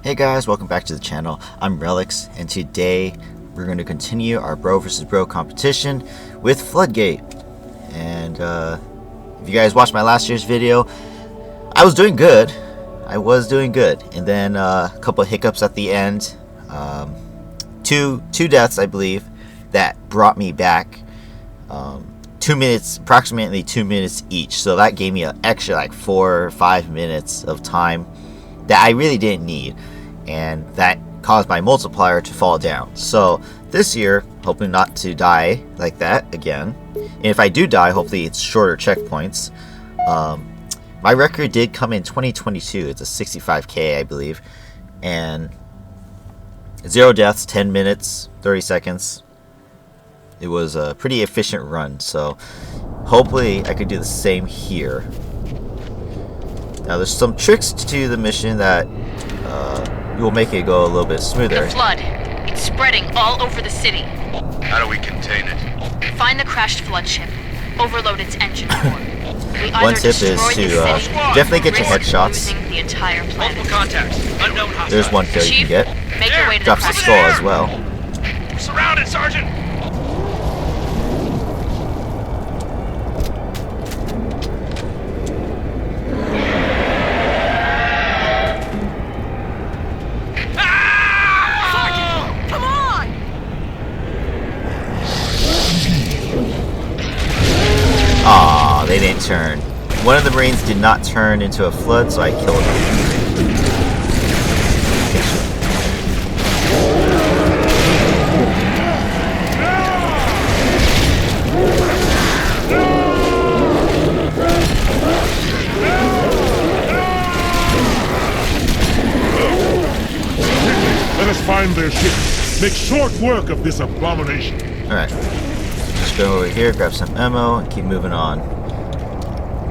Hey guys, welcome back to the channel. I'm Relics, and today we're going to continue our bro versus bro competition with Floodgate. And if you guys watched my last year's video, I was doing good. And then a couple of hiccups at the end. Two deaths, I believe, that brought me back 2 minutes, approximately 2 minutes each. So that gave me an extra like 4 or 5 minutes of time that I really didn't need. And that caused my multiplier to fall down. So this year, hoping not to die like that again. And if I do die, hopefully it's shorter checkpoints. My record did come in 2022. It's a 65k, I believe. And 0 deaths, 10 minutes, 30 seconds. It was a pretty efficient run. So hopefully I could do the same here. Now there's some tricks to the mission that will make it go a little bit smoother. The flood. It's spreading all over the city. How do we contain it? Find the crashed flood ship. Overload its engine core. We One either tip is destroy to the city, definitely get your risk headshots. losing the entire planet. Multiple contacts. Unknown hostile. There's one kill you Chief, can get. make your way to Drops the the crash skull site. as well. We're surrounded, Sergeant! Aw, they didn't turn. One of the Marines did not turn into a flood, so I killed him. Let us find their ship. Make short work of this abomination. Alright. Just go over here, grab some ammo, and keep moving on.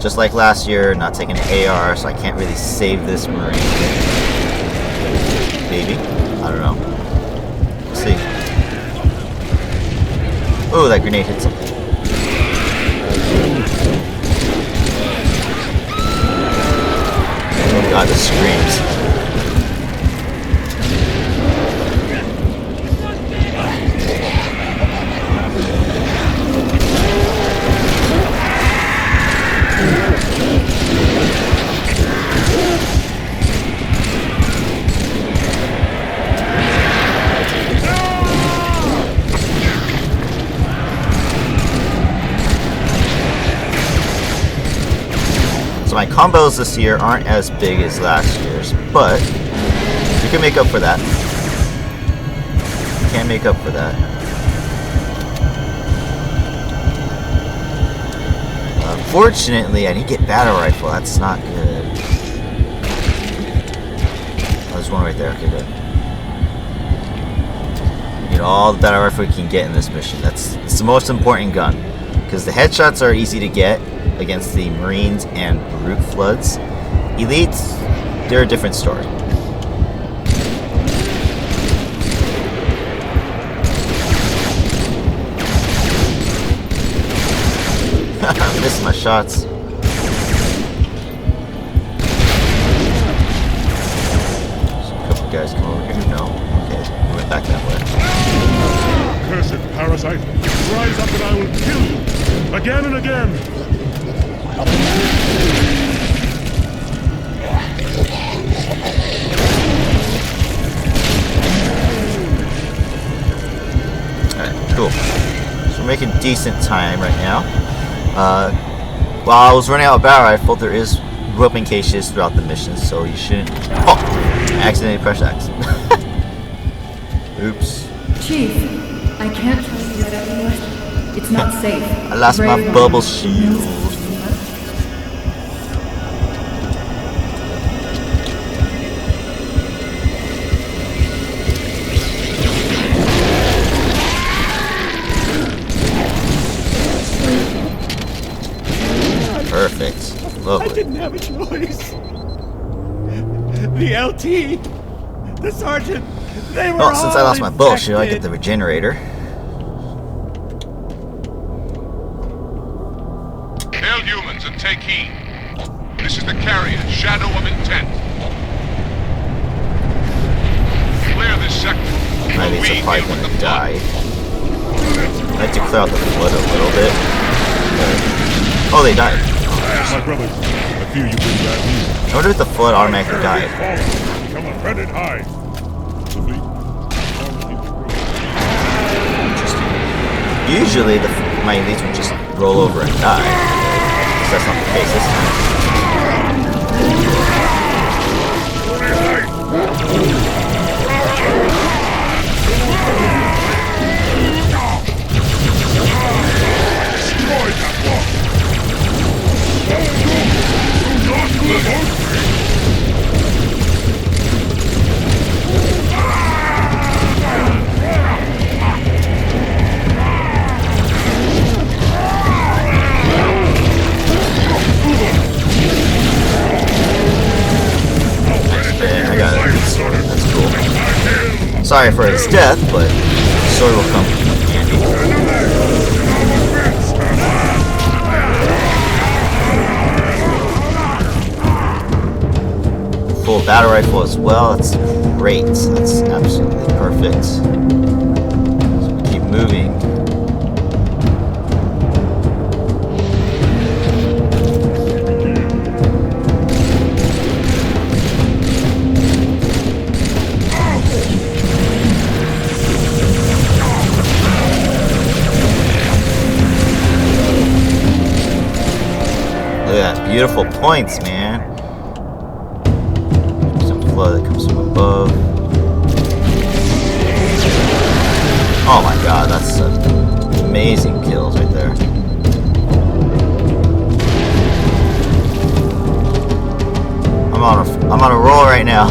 Just like last year, not taking an AR, so I can't really save this Marine. Maybe? I don't know. We'll see. Oh, that grenade hit something. Oh god, this screams. My combos this year aren't as big as last year's, but you can make up for that. You can make up for that. Unfortunately, I didn't get battle rifle. That's not good. Oh, there's one right there. Okay, good. You know, all the battle rifle we can get in this mission. It's the most important gun, because the headshots are easy to get against the Marines and brute floods. Elites, they're a different story. I missed my shots. There's a couple guys come over here. No? Okay, we went back that way. Cursed parasite, rise up and I will kill you. Again and again. Alright, cool. So we're making decent time right now. While I was running out of battle rifle, there is weapon caches throughout the mission, so you shouldn't... Oh! I accidentally pressed X. Oops. Chief, I can't trust you anymore. It's not safe. I lost my bubble shield. Perfect. Lovely. I didn't have a choice. The LT, the sergeant, they were Well, since I lost my bullet shield, I get the infected. regenerator. Hail humans and take heed. This is the carrier, Shadow of Intent. My elites are probably gonna die. I have to clear out the flood a little bit. Oh, they died. My brothers, I fear you bring bad news. I wonder if the flood automatically died. Become a dreaded hive. The fleet. Usually, my elites would just roll over and die. But that's not the case this time. Yeah, I got it. That's cool. Sorry for his death, but the sword will come in handy. Full battle rifle as well. That's great. That's absolutely perfect. So we keep moving. Look at that. Beautiful points, man. Some flood that comes from above. Oh my god, that's some amazing kills right there. I'm on a roll right now.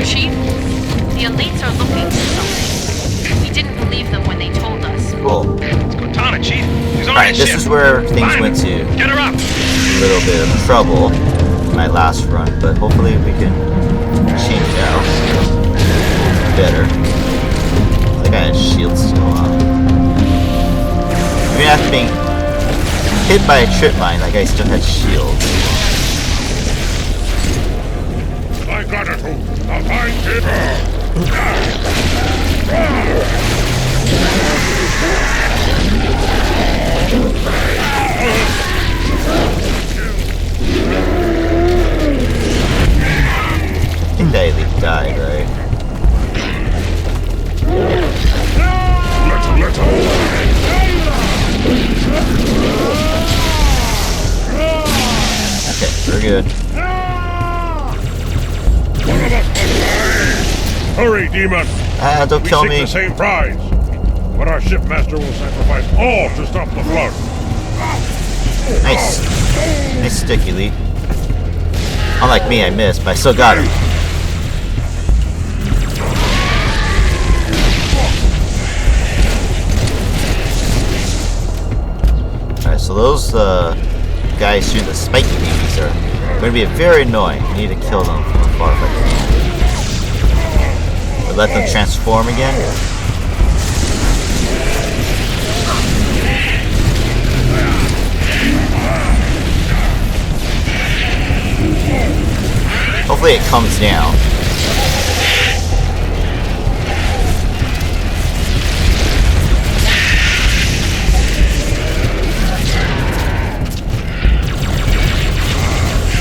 Chief, the elites are looking for something. We didn't believe them when they told us. Cool. Let's go Tana, Chief. He's on Alright, his this ship. is where things Find went him. to Get her up. a little bit of trouble in my last run, but hopefully we can change it out better. I think I had shield still on. Even after being hit by a trip mine, that guy still had shields. I got it. A fine kid. I think that elite died, right? Okay, we're good. Hurry, demon. Don't We kill seek me. the same prize. But our shipmaster will sacrifice all to stop the flood. Nice. Nice stick, elite. Unlike me, I missed, but I still got him. Alright, so those guys shooting the spiky babies are going to be very annoying. I need to kill them from afar if I can. Or let them transform again. Hopefully it comes down.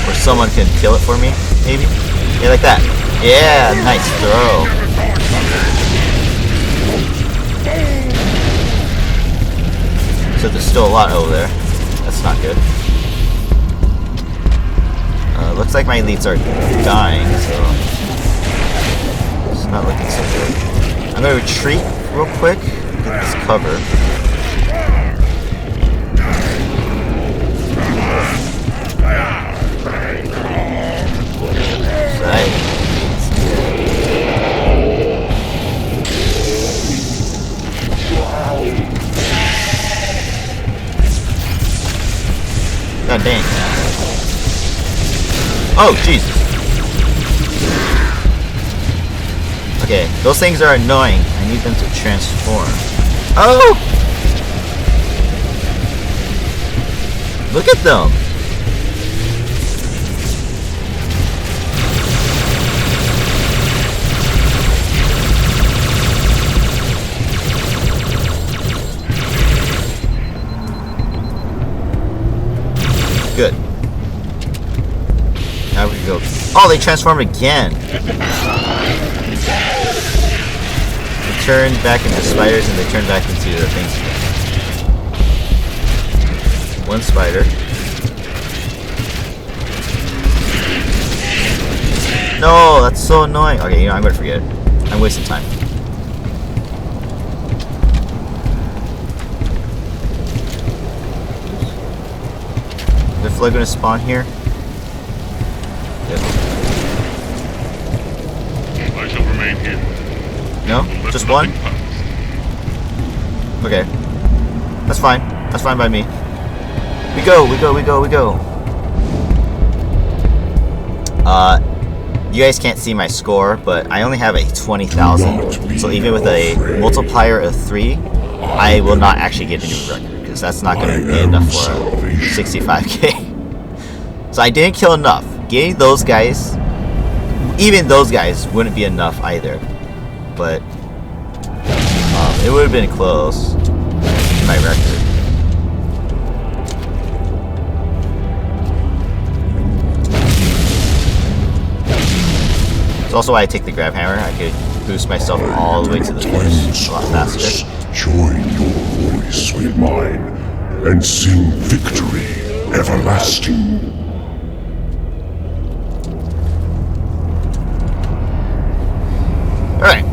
Or someone can kill it for me, maybe? Yeah, like that. Yeah, nice throw. So there's still a lot over there. That's not good. Looks like my elites are dying, so it's not looking so good. I'm gonna retreat real quick, get this cover. God dang. Oh, Jesus. Okay, those things are annoying. I need them to transform. Oh! Look at them. Good. Now we can go. Oh, they transformed again. They turned back into spiders and they turned back into the things again. One spider. No, that's so annoying. Okay, you know, I'm gonna forget it. I'm wasting time. Is the flood gonna spawn here? Yep. I shall remain here. No? Let Just nothing one? pass. Okay. That's fine. That's fine by me. We go, we go, we go, we go. You guys can't see my score, but I only have a 20,000. So even with a multiplier of 3, I will not actually get a new record, because that's not going to be enough for a 65k. So I didn't kill enough. Getting those guys, even those guys, wouldn't be enough either. But it would have been close to my record. It's also why I take the grab hammer. I could boost myself all the way to the finish a lot faster. Join your voice with mine and sing victory everlasting. Alright,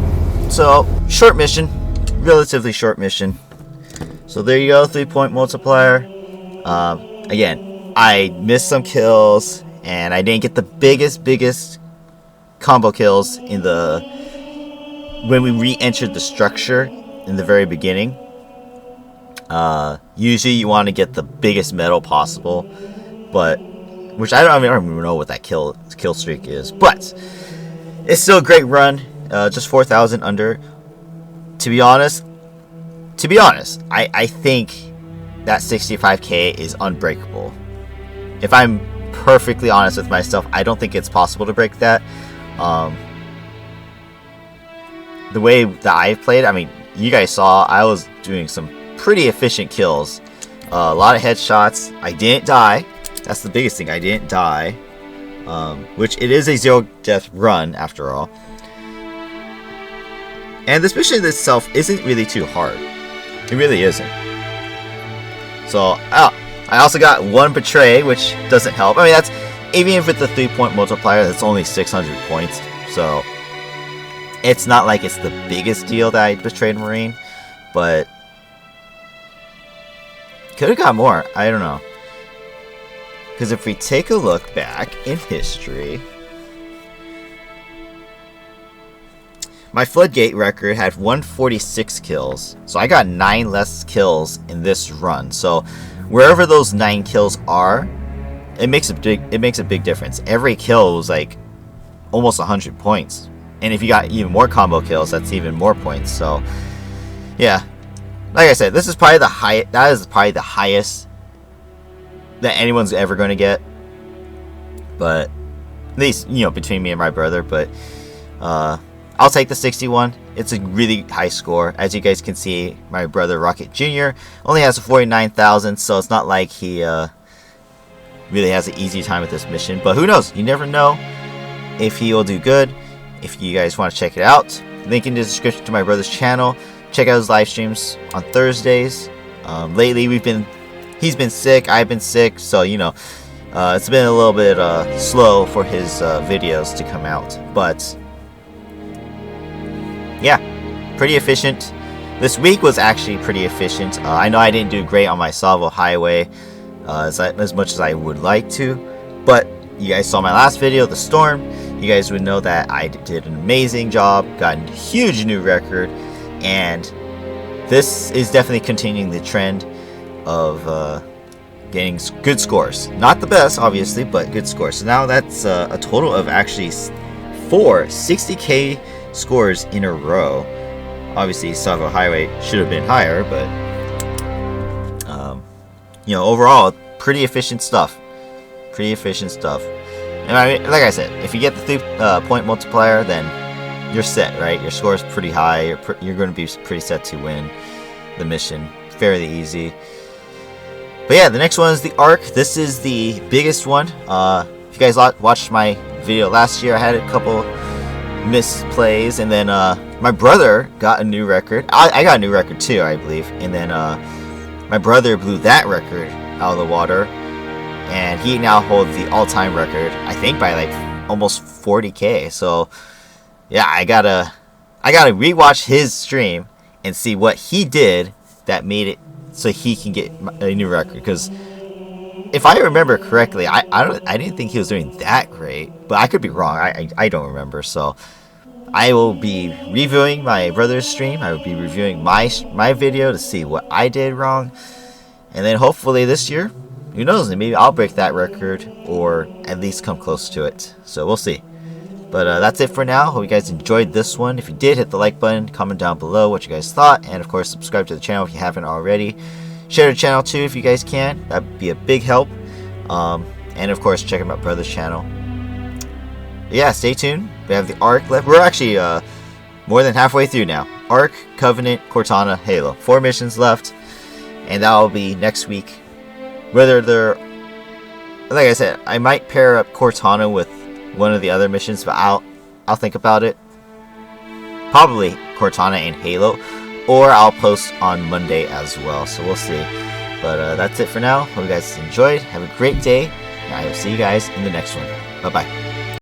so short mission, relatively short mission. So there you go, 3-point multiplier. Again, I missed some kills and I didn't get the biggest combo kills in the when we re-entered the structure in the very beginning. Usually you want to get the biggest medal possible, but which I don't even know what that kill streak is, but it's still a great run. Just 4,000 under. To be honest, I think that 65k is unbreakable. If I'm perfectly honest with myself, I don't think it's possible to break that. The way that I've played, I mean, you guys saw I was doing some pretty efficient kills. A lot of headshots. I didn't die. That's the biggest thing. I didn't die. Which it is a 0-death run after all. And this mission itself isn't really too hard. It really isn't. So, I also got 1 betray, which doesn't help. I mean, that's even with the 3-point multiplier, that's only 600 points. So, it's not like it's the biggest deal that I betrayed Marine, but could have got more. I don't know. Because if we take a look back in history, my Floodgate record had 146 kills, so I got 9 less kills in this run. So wherever those 9 kills are, it makes a big difference. Every kill was like almost 100 points, and if you got even more combo kills, that's even more points. So yeah, like I said, this is probably the highest. That is probably the highest that anyone's ever going to get. But at least, you know, between me and my brother. But I'll take the 61. It's a really high score. As you guys can see, my brother Rocket Jr. only has a 49,000, so it's not like he really has an easy time with this mission. But who knows? You never know if he will do good. If you guys want to check it out, link in the description to my brother's channel. Check out his live streams on Thursdays. Lately, he's been sick. I've been sick, so you know, it's been a little bit slow for his videos to come out. But yeah, pretty efficient. This week was actually pretty efficient. I know I didn't do great on my Salvo Highway as much as I would like to, but you guys saw my last video, the storm. You guys would know that I did an amazing job, got a huge new record, and this is definitely continuing the trend of getting good scores. Not the best, obviously, but good scores. So now that's a total of actually 4 60k scores in a row. Obviously, Salvo Highway should have been higher, but you know, overall, pretty efficient stuff. Pretty efficient stuff. And I mean, like I said, if you get the 3-point multiplier, then you're set, right? Your score is pretty high. You're going to be pretty set to win the mission. Fairly easy. But yeah, the next one is the Ark. This is the biggest one. If you guys watched my video last year, I had a couple misplays, and then my brother got a new record. I got a new record too, I believe. And then my brother blew that record out of the water, and he now holds the all-time record, I think by like almost 40K. So yeah, I gotta rewatch his stream and see what he did that made it so he can get a new record. Because if I remember correctly, I didn't think he was doing that great, but I could be wrong. I don't remember. So I will be reviewing my brother's stream. I will be reviewing my video to see what I did wrong, and then hopefully this year, who knows, maybe I'll break that record or at least come close to it. So we'll see. But that's it for now. Hope you guys enjoyed this one. If you did, hit the like button, comment down below what you guys thought, and of course subscribe to the channel if you haven't already. Share the channel too if you guys can. That'd be a big help. And of course check out my brother's channel. Yeah, stay tuned. We have the Ark left. We're actually more than halfway through now. Ark, Covenant, Cortana, Halo. 4 missions left, and that will be next week. Whether they're, like I said, I might pair up Cortana with one of the other missions, but I'll think about it. Probably Cortana and Halo, or I'll post on Monday as well. So we'll see. But that's it for now. Hope you guys enjoyed. Have a great day, and I will see you guys in the next one. Bye bye.